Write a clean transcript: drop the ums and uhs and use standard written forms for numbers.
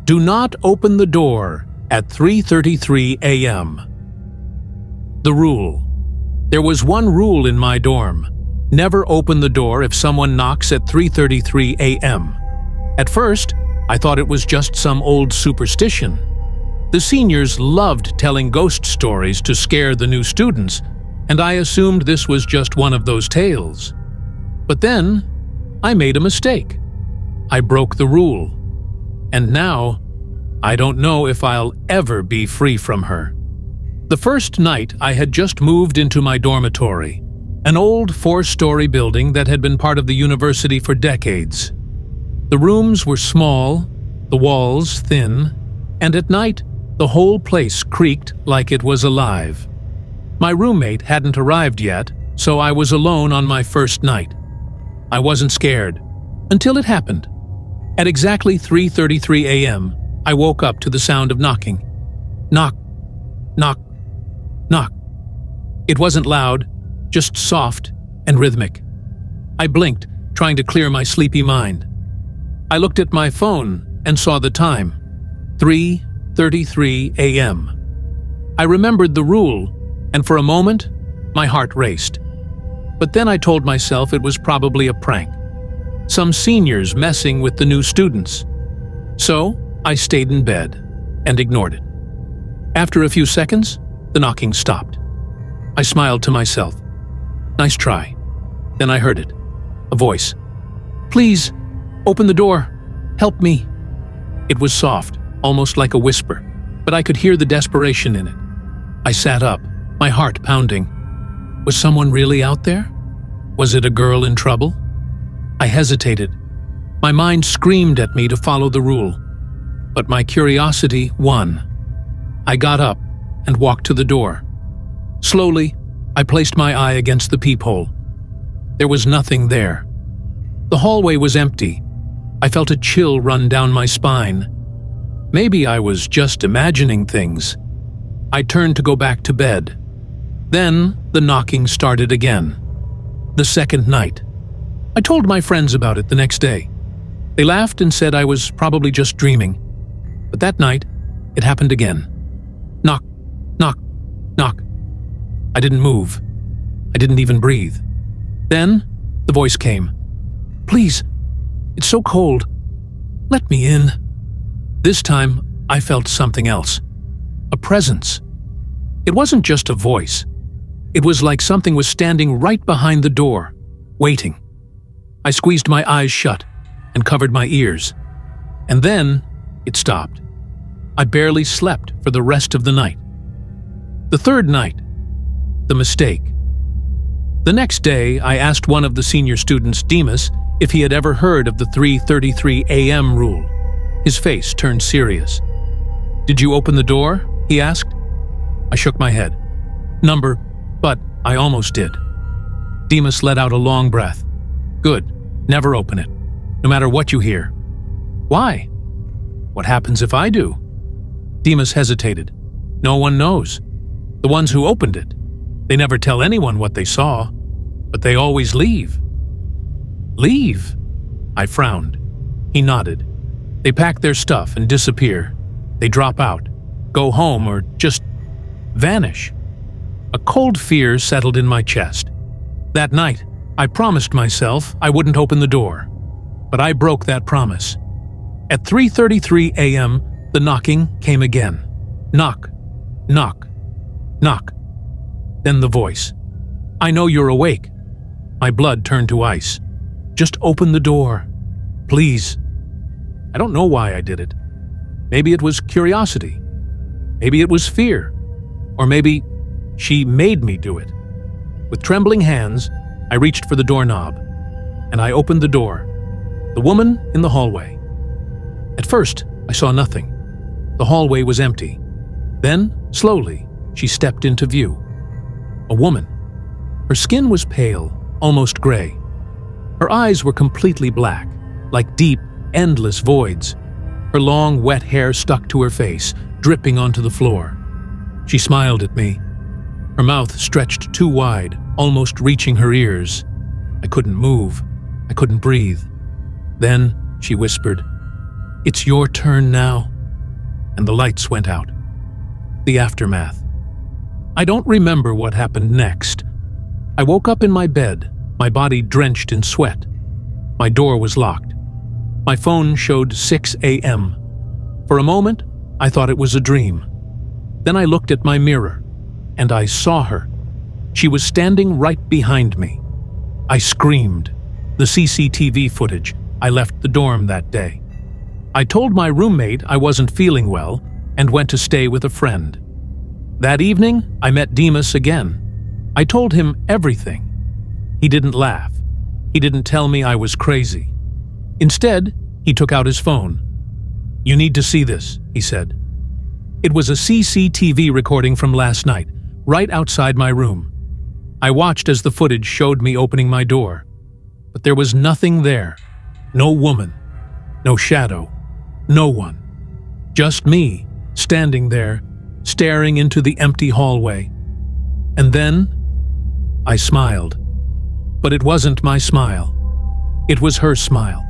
Do not open the door at 3:33 a.m. The rule. There was one rule in my dorm. Never open the door if someone knocks at 3:33 a.m. At first, I thought it was just some old superstition. The seniors loved telling ghost stories to scare the new students, and I assumed this was just one of those tales. But then, I made a mistake. I broke the rule. And now, I don't know if I'll ever be free from her. The first night, I had just moved into my dormitory, an old 4-story building that had been part of the university for decades. The rooms were small, the walls thin, and at night, the whole place creaked like it was alive. My roommate hadn't arrived yet, so I was alone on my first night. I wasn't scared, until it happened. At exactly 3:33 a.m., I woke up to the sound of knocking. Knock, knock, knock. It wasn't loud, just soft and rhythmic. I blinked, trying to clear my sleepy mind. I looked at my phone and saw the time, 3:33 a.m. I remembered the rule, and for a moment, my heart raced. But then I told myself it was probably a prank. Some seniors messing with the new students. So, I stayed in bed and ignored it. After a few seconds, the knocking stopped. I smiled to myself. Nice try. Then I heard it. A voice. Please, open the door. Help me. It was soft, almost like a whisper, but I could hear the desperation in it. I sat up, my heart pounding. Was someone really out there? Was it a girl in trouble? I hesitated. My mind screamed at me to follow the rule, but my curiosity won. I got up and walked to the door. Slowly, I placed my eye against the peephole. There was nothing there. The hallway was empty. I felt a chill run down my spine. Maybe I was just imagining things. I turned to go back to bed. Then the knocking started again. The second night. I told my friends about it the next day. They laughed and said I was probably just dreaming. But that night, it happened again. Knock, knock, knock. I didn't move. I didn't even breathe. Then, the voice came. Please, it's so cold. Let me in. This time, I felt something else. A presence. It wasn't just a voice. It was like something was standing right behind the door, waiting. I squeezed my eyes shut and covered my ears. And then, it stopped. I barely slept for the rest of the night. The third night. The mistake. The next day, I asked one of the senior students, Demas, if he had ever heard of the 3:33 a.m. rule. His face turned serious. Did you open the door? He asked. I shook my head. Number, but I almost did. Demas let out a long breath. Good. Never open it, no matter what you hear. Why? What happens if I do? Demas hesitated. No one knows. The ones who opened it. They never tell anyone what they saw, but they always leave. Leave? I frowned. He nodded. They pack their stuff and disappear. They drop out, go home, or just vanish. A cold fear settled in my chest. That night, I promised myself I wouldn't open the door, but I broke that promise. At 3:33 a.m., the knocking came again. Knock, knock, knock. Then the voice. I know you're awake. My blood turned to ice. Just open the door. Please. I don't know why I did it. Maybe it was curiosity. Maybe it was fear. Or maybe she made me do it. With trembling hands, I reached for the doorknob, and I opened the door. The woman in the hallway. At first, I saw nothing. The hallway was empty. Then, slowly, she stepped into view. A woman. Her skin was pale, almost gray. Her eyes were completely black, like deep, endless voids. Her long, wet hair stuck to her face, dripping onto the floor. She smiled at me. Her mouth stretched too wide, almost reaching her ears. I couldn't move. I couldn't breathe. Then she whispered, "It's your turn now." and the lights went out. The aftermath. I don't remember what happened next. I woke up in my bed, my body drenched in sweat. My door was locked. My phone showed 6 a.m. For a moment, I thought it was a dream. Then I looked at my mirror, and I saw her. She was standing right behind me. I screamed. The CCTV footage. I left the dorm that day. I told my roommate I wasn't feeling well and went to stay with a friend. That evening, I met Demas again. I told him everything. He didn't laugh. He didn't tell me I was crazy. Instead, he took out his phone. "You need to see this," he said. It was a CCTV recording from last night, right outside my room. I watched as the footage showed me opening my door. But there was nothing there. No woman. No shadow. No one. Just me, standing there, staring into the empty hallway. And then, I smiled. But it wasn't my smile. It was her smile.